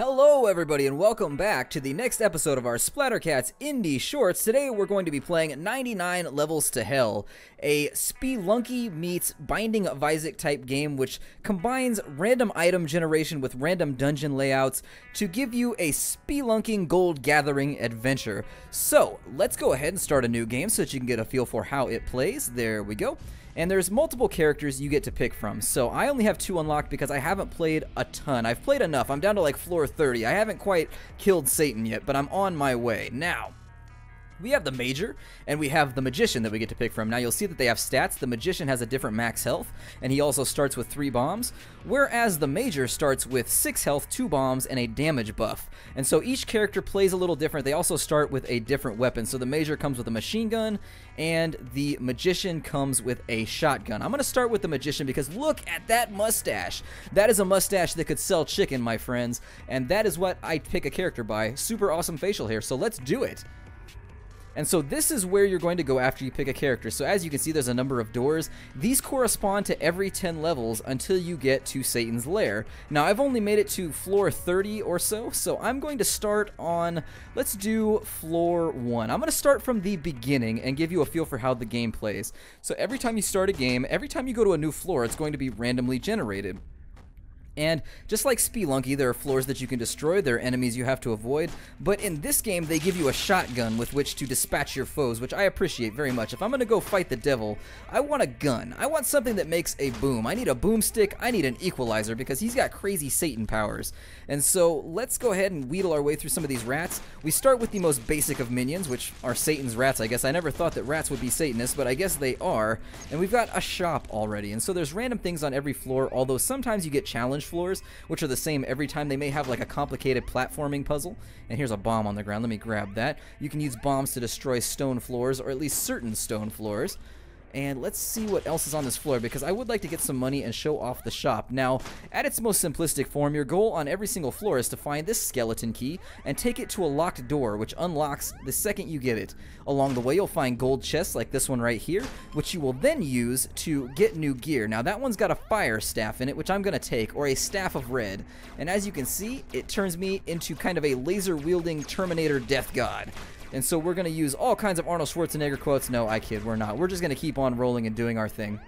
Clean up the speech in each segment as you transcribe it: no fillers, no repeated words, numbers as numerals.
Hello everybody and welcome back to the next episode of our Splattercat's Indie Shorts. Today we're going to be playing 99 Levels to Hell, a Spelunky meets Binding of Isaac type game which combines random item generation with random dungeon layouts to give you a spelunking gold gathering adventure. So let's go ahead and start a new game so that you can get a feel for how it plays. There we go. And there's multiple characters you get to pick from. So I only have 2 unlocked because I haven't played a ton. I've played enough. I'm down to like floor 30. I haven't quite killed Satan yet, but I'm on my way. Now, we have the Major, and we have the Magician that we get to pick from. Now, you'll see that they have stats. The Magician has a different max health, and he also starts with 3 bombs, whereas the Major starts with 6 health, 2 bombs, and a damage buff. And so each character plays a little different. They also start with a different weapon. So the Major comes with a machine gun, and the Magician comes with a shotgun. I'm going to start with the Magician because look at that mustache. That is a mustache that could sell chicken, my friends, and that is what I pick a character by. Super awesome facial hair, so let's do it. And so this is where you're going to go after you pick a character. So as you can see, there's a number of doors. These correspond to every 10 levels until you get to Satan's lair. Now, I've only made it to floor 30 or so I'm going to start on, let's do floor 1. I'm going to start from the beginning and give you a feel for how the game plays. So every time you start a game, every time you go to a new floor, it's going to be randomly generated. And just like Spelunky, there are floors that you can destroy, there are enemies you have to avoid, but in this game they give you a shotgun with which to dispatch your foes, which I appreciate very much. If I'm going to go fight the devil, I want a gun. I want something that makes a boom. I need a boomstick, I need an equalizer, because he's got crazy Satan powers. And so let's go ahead and wheedle our way through some of these rats. We start with the most basic of minions, which are Satan's rats, I guess. I never thought that rats would be Satanists, but I guess they are. And we've got a shop already, and so there's random things on every floor, although sometimes you get challenge floors, which are the same every time. They may have like a complicated platforming puzzle. And here's a bomb on the ground. Let me grab that. You can use bombs to destroy stone floors, or at least certain stone floors. And let's see what else is on this floor, because I would like to get some money and show off the shop. Now, at its most simplistic form, your goal on every single floor is to find this skeleton key and take it to a locked door, which unlocks the second you get it. Along the way, you'll find gold chests like this one right here, which you will then use to get new gear. Now, that one's got a fire staff in it, which I'm going to take, or a staff of red. And as you can see, it turns me into kind of a laser-wielding Terminator death god. And so we're going to use all kinds of Arnold Schwarzenegger quotes. No, I kid, we're not. We're just going to keep on rolling and doing our thing.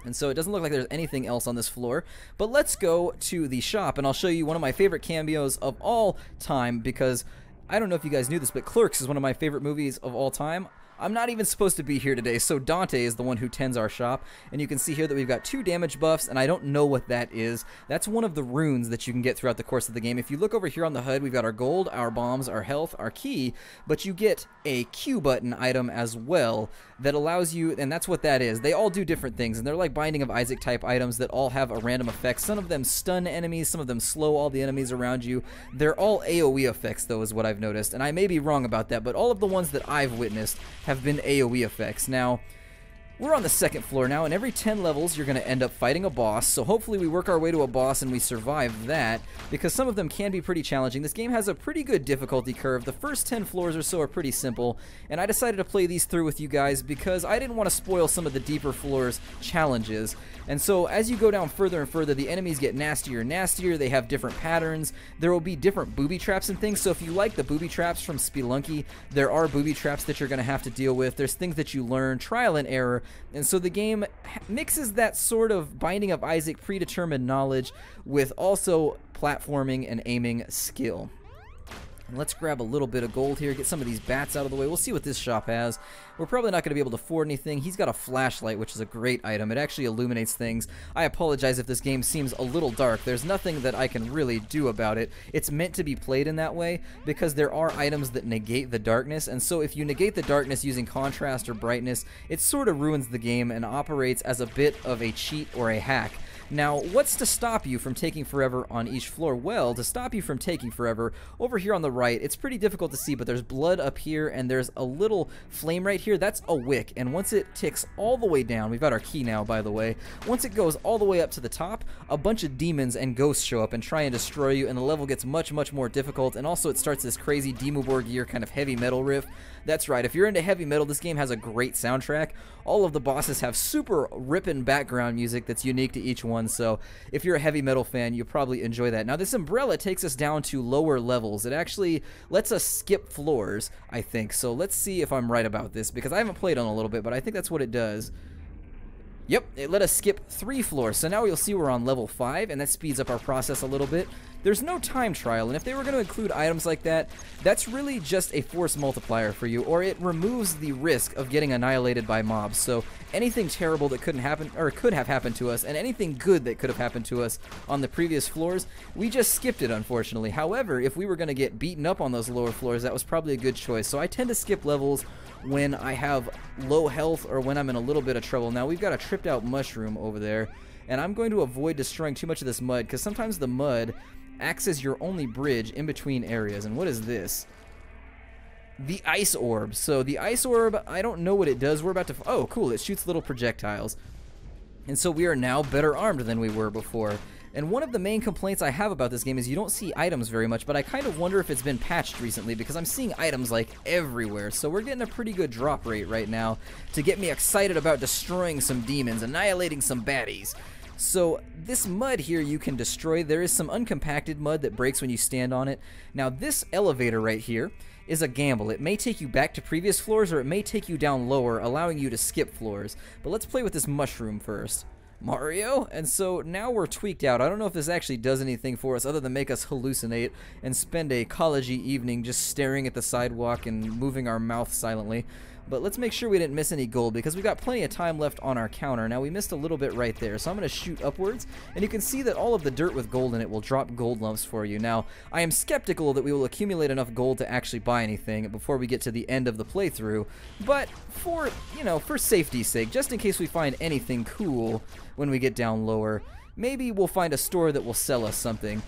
And so it doesn't look like there's anything else on this floor. But let's go to the shop, and I'll show you one of my favorite cameos of all time, because I don't know if you guys knew this, but Clerks is one of my favorite movies of all time. I'm not even supposed to be here today, so Dante is the one who tends our shop, and you can see here that we've got 2 damage buffs, and I don't know what that is. That's one of the runes that you can get throughout the course of the game. If you look over here on the HUD, we've got our gold, our bombs, our health, our key, but you get a Q button item as well that allows you, and that's what that is. They all do different things, and they're like Binding of Isaac type items that all have a random effect. Some of them stun enemies, some of them slow all the enemies around you. They're all AoE effects, though, is what I've noticed, and I may be wrong about that, but all of the ones that I've witnessed have been AoE effects. Now, we're on the 2nd floor now, and every 10 levels you're going to end up fighting a boss, so hopefully we work our way to a boss and we survive that, because some of them can be pretty challenging. This game has a pretty good difficulty curve. The first 10 floors or so are pretty simple, and I decided to play these through with you guys because I didn't want to spoil some of the deeper floors challenges. And so as you go down further and further, the enemies get nastier and nastier. They have different patterns. There will be different booby traps and things, so if you like the booby traps from Spelunky, there are booby traps that you're going to have to deal with. There's things that you learn, trial and error. And so the game mixes that sort of Binding of Isaac predetermined knowledge with also platforming and aiming skill. And let's grab a little bit of gold here, get some of these bats out of the way. We'll see what this shop has. We're probably not going to be able to afford anything. He's got a flashlight, which is a great item. It actually illuminates things. I apologize if this game seems a little dark. There's nothing that I can really do about it. It's meant to be played in that way because there are items that negate the darkness, and so if you negate the darkness using contrast or brightness, it sort of ruins the game and operates as a bit of a cheat or a hack. Now, what's to stop you from taking forever on each floor? Well, to stop you from taking forever, over here on the right, it's pretty difficult to see, but there's blood up here, and there's a little flame right here. That's a wick, and once it ticks all the way down, we've got our key now, by the way, once it goes all the way up to the top, a bunch of demons and ghosts show up and try and destroy you, and the level gets much, much more difficult, and also it starts this crazy Demogorgon gear kind of heavy metal riff. That's right, if you're into heavy metal, this game has a great soundtrack. All of the bosses have super rippin' background music that's unique to each one. one, so if you're a heavy metal fan, you'll probably enjoy that. Now, this umbrella takes us down to lower levels. It actually lets us skip floors, I think. So let's see if I'm right about this, because I haven't played on a little bit, but I think that's what it does. Yep, it let us skip 3 floors, so now you'll see we're on level 5, and that speeds up our process a little bit. There's no time trial, and if they were going to include items like that, that's really just a force multiplier for you, or it removes the risk of getting annihilated by mobs. So anything terrible that couldn't happen, or could have happened to us, and anything good that could have happened to us on the previous floors, we just skipped it, unfortunately. However, if we were going to get beaten up on those lower floors, that was probably a good choice. So I tend to skip levels when I have low health or when I'm in a little bit of trouble. Now, we've got a tripped out mushroom over there, and I'm going to avoid destroying too much of this mud, because sometimes the mud acts as your only bridge in between areas. And what is this? The ice orb. So the ice orb, I don't know what it does. We're about to... Oh, cool. It shoots little projectiles. And so we are now better armed than we were before. And one of the main complaints I have about this game is you don't see items very much, but I kind of wonder if it's been patched recently, because I'm seeing items like everywhere. So we're getting a pretty good drop rate right now to get me excited about destroying some demons, annihilating some baddies. So this mud here you can destroy. There is some uncompacted mud that breaks when you stand on it. Now, this elevator right here is a gamble. It may take you back to previous floors, or it may take you down lower, allowing you to skip floors. But let's play with this mushroom first. Mario? And so now we're tweaked out. I don't know if this actually does anything for us other than make us hallucinate and spend a college-y evening just staring at the sidewalk and moving our mouth silently. But let's make sure we didn't miss any gold, because we've got plenty of time left on our counter. Now, we missed a little bit right there, so I'm going to shoot upwards, and you can see that all of the dirt with gold in it will drop gold lumps for you. Now, I am skeptical that we will accumulate enough gold to actually buy anything before we get to the end of the playthrough, but for, you know, for safety's sake, just in case we find anything cool when we get down lower, maybe we'll find a store that will sell us something.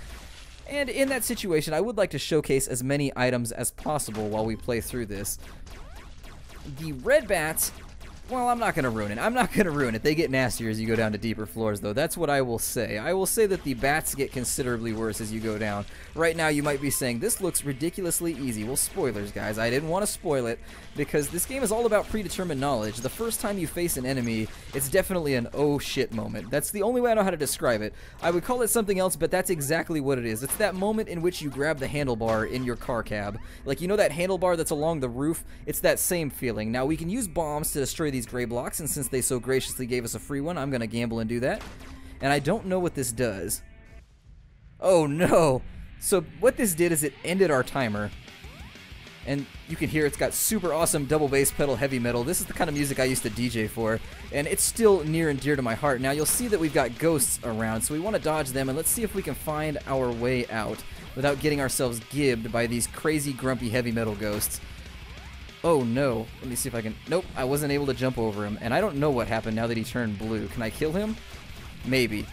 And in that situation, I would like to showcase as many items as possible while we play through this. The red bats, well, I'm not going to ruin it. I'm not going to ruin it. They get nastier as you go down to deeper floors, though. That's what I will say. I will say that the bats get considerably worse as you go down. Right now, you might be saying, this looks ridiculously easy. Well, spoilers, guys. I didn't want to spoil it, because this game is all about predetermined knowledge. The first time you face an enemy, it's definitely an oh shit moment. That's the only way I know how to describe it. I would call it something else, but that's exactly what it is. It's that moment in which you grab the handlebar in your car cab. Like, you know that handlebar that's along the roof? It's that same feeling. Now, we can use bombs to destroy these gray blocks, and since they so graciously gave us a free one, I'm going to gamble and do that. And I don't know what this does. Oh no! So what this did is it ended our timer. And you can hear it's got super awesome double bass pedal heavy metal. This is the kind of music I used to DJ for, and it's still near and dear to my heart. Now, you'll see that we've got ghosts around, so we want to dodge them, and let's see if we can find our way out without getting ourselves gibbed by these crazy grumpy heavy metal ghosts. Oh no, let me see if I can... Nope, I wasn't able to jump over him, and I don't know what happened now that he turned blue. Can I kill him? Maybe.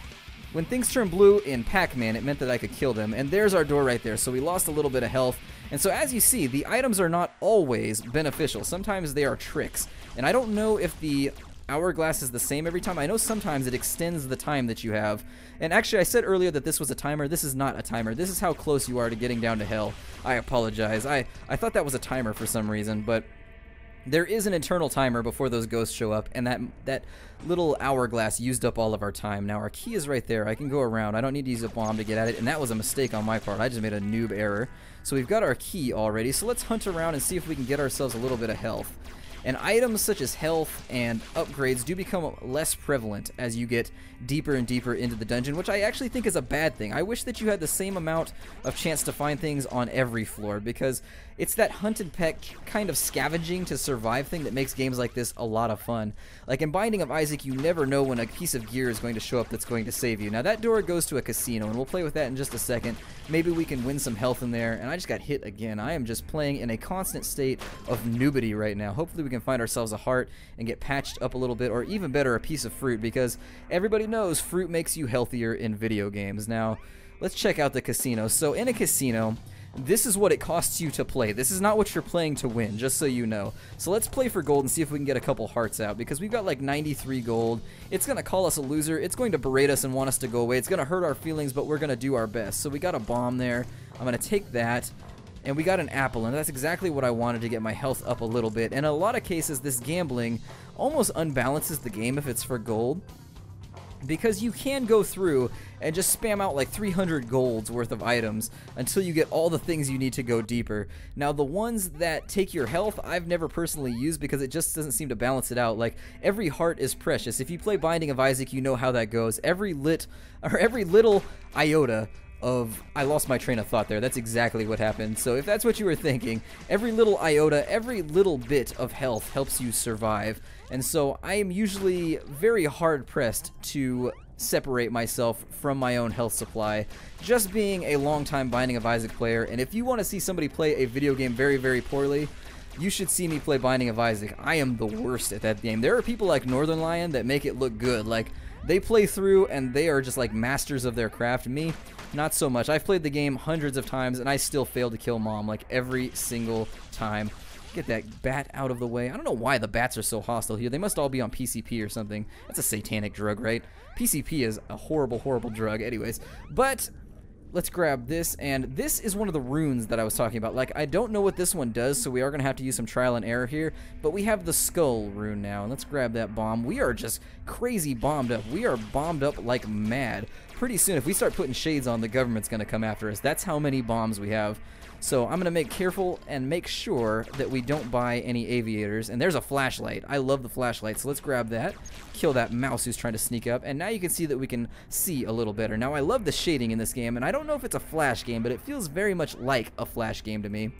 When things turn blue in Pac-Man, it meant that I could kill them, and there's our door right there, so we lost a little bit of health. And so as you see, the items are not always beneficial. Sometimes they are tricks, and I don't know if the hourglass is the same every time. I know sometimes it extends the time that you have. And actually, I said earlier that this was a timer. This is not a timer. This is how close you are to getting down to hell. I apologize. I thought that was a timer for some reason, but there is an internal timer before those ghosts show up, and that little hourglass used up all of our time. Now, our key is right there. I can go around. I don't need to use a bomb to get at it, and that was a mistake on my part. I just made a noob error. So we've got our key already, so let's hunt around and see if we can get ourselves a little bit of health. And items such as health and upgrades do become less prevalent as you get deeper and deeper into the dungeon, which I actually think is a bad thing. I wish that you had the same amount of chance to find things on every floor, because it's that hunt and peck kind of scavenging to survive thing that makes games like this a lot of fun. Like in Binding of Isaac, you never know when a piece of gear is going to show up that's going to save you. Now, that door goes to a casino, and we'll play with that in just a second. Maybe we can win some health in there, and I just got hit again. I am just playing in a constant state of noobity right now. Hopefully we can find ourselves a heart and get patched up a little bit, or even better, a piece of fruit, because everybody knows fruit makes you healthier in video games. Now, let's check out the casino. So in a casino, this is what it costs you to play. This is not what you're playing to win, just so you know. So let's play for gold and see if we can get a couple hearts out, because we've got like 93 gold. It's going to call us a loser. It's going to berate us and want us to go away. It's going to hurt our feelings, but we're going to do our best. So we got a bomb there. I'm going to take that. And we got an apple, and that's exactly what I wanted to get my health up a little bit. And in a lot of cases, this gambling almost unbalances the game if it's for gold. because you can go through and just spam out like 300 golds worth of items until you get all the things you need to go deeper. Now, the ones that take your health, I've never personally used because it just doesn't seem to balance it out. Like, every heart is precious. If you play Binding of Isaac, you know how that goes. Every little iota of... I lost my train of thought there. That's exactly what happened. So if that's what you were thinking, every little iota, every little bit of health helps you survive. And so I am usually very hard-pressed to separate myself from my own health supply, just being a long-time Binding of Isaac player. And if you want to see somebody play a video game very, very poorly, you should see me play Binding of Isaac. I am the worst at that game. There are people like Northern Lion that make it look good. Like, they play through and they are just like masters of their craft. Me, not so much. I've played the game hundreds of times and I still fail to kill Mom, like every single time. Get that bat out of the way. I don't know why the bats are so hostile here. They must all be on PCP or something. That's a satanic drug, right? PCP is a horrible, horrible drug. Anyways, but let's grab this, and this is one of the runes that I was talking about. Like, I don't know what this one does, so we are going to have to use some trial and error here, but we have the skull rune now, and let's grab that bomb. We are just crazy bombed up. We are bombed up like mad. Pretty soon, if we start putting shades on, the government's going to come after us. That's how many bombs we have. So I'm going to make careful and make sure that we don't buy any aviators. And there's a flashlight. I love the flashlight, so let's grab that. Kill that mouse who's trying to sneak up. And now you can see that we can see a little better. Now, I love the shading in this game, and I don't know if it's a Flash game, but it feels very much like a Flash game to me.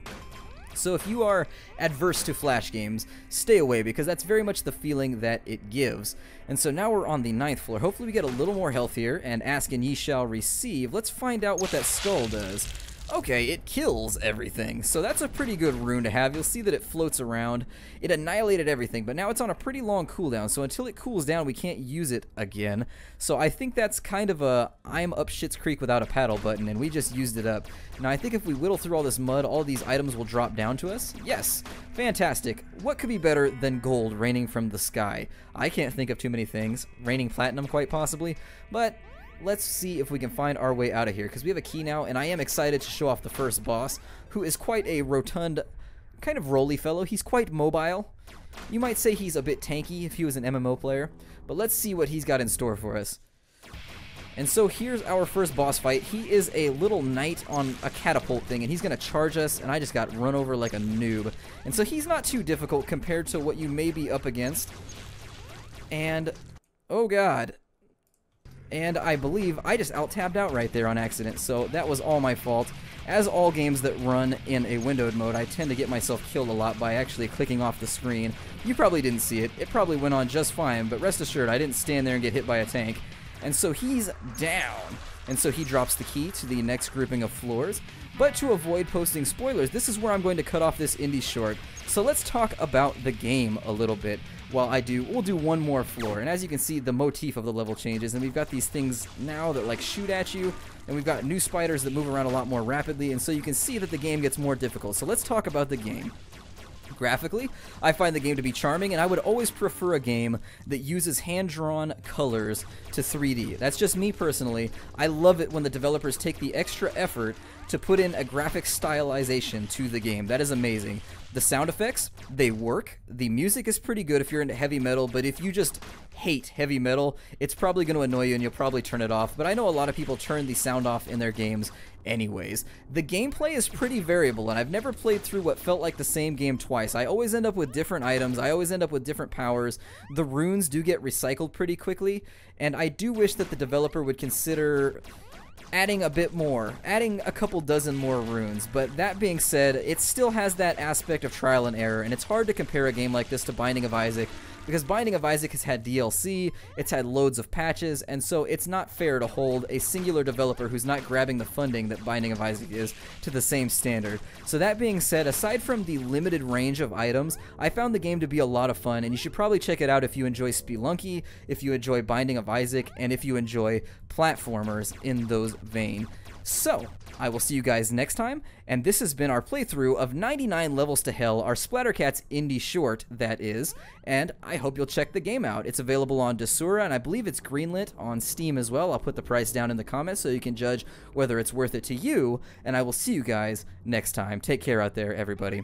So if you are adverse to Flash games, stay away, because that's very much the feeling that it gives. And so now we're on the 9th floor. Hopefully we get a little more health here, and ask and ye shall receive. Let's find out what that skull does. Okay, it kills everything, so that's a pretty good rune to have. You'll see that it floats around. It annihilated everything, but now it's on a pretty long cooldown, so until it cools down, we can't use it again. So I think that's kind of a I'm up Schitt's Creek without a paddle button, and we just used it up. Now, I think if we whittle through all this mud, all these items will drop down to us. Yes, fantastic. What could be better than gold raining from the sky? I can't think of too many things. Raining platinum, quite possibly, but... let's see if we can find our way out of here, because we have a key now, and I am excited to show off the first boss, who is quite a rotund, kind of roly fellow. He's quite mobile. You might say he's a bit tanky if he was an MMO player, but let's see what he's got in store for us. And so here's our first boss fight. He is a little knight on a catapult thing, and he's going to charge us, and I just got run over like a noob. And so he's not too difficult compared to what you may be up against. And, oh god. And I believe I just out-tabbed out right there on accident, so that was all my fault. As all games that run in a windowed mode, I tend to get myself killed a lot by actually clicking off the screen. You probably didn't see it. It probably went on just fine, but rest assured, I didn't stand there and get hit by a tank. And so he's down. And so he drops the key to the next grouping of floors. But to avoid posting spoilers, this is where I'm going to cut off this indie short. So let's talk about the game a little bit. While we'll do one more floor, and as you can see, the motif of the level changes, and we've got these things now that like shoot at you, and we've got new spiders that move around a lot more rapidly, and so you can see that the game gets more difficult. So let's talk about the game. Graphically, I find the game to be charming, and I would always prefer a game that uses hand-drawn colors to 3D. That's just me personally. I love it when the developers take the extra effort to put in a graphic stylization to the game. That is amazing. The sound effects, they work. The music is pretty good if you're into heavy metal, but if you just hate heavy metal, it's probably going to annoy you and you'll probably turn it off. But I know a lot of people turn the sound off in their games anyways. The gameplay is pretty variable, and I've never played through what felt like the same game twice. I always end up with different items. I always end up with different powers. The runes do get recycled pretty quickly, and I do wish that the developer would consider adding a bit more, adding a couple dozen more runes. But that being said, it still has that aspect of trial and error, and it's hard to compare a game like this to Binding of Isaac, because Binding of Isaac has had DLC, it's had loads of patches, and so it's not fair to hold a singular developer who's not grabbing the funding that Binding of Isaac is to the same standard. So that being said, aside from the limited range of items, I found the game to be a lot of fun, and you should probably check it out if you enjoy Spelunky, if you enjoy Binding of Isaac, and if you enjoy platformers in those vein. So, I will see you guys next time, and this has been our playthrough of 99 Levels to Hell, our Splattercat's indie short, that is, and I hope you'll check the game out. It's available on Desura, and I believe it's greenlit on Steam as well. I'll put the price down in the comments so you can judge whether it's worth it to you, and I will see you guys next time. Take care out there, everybody.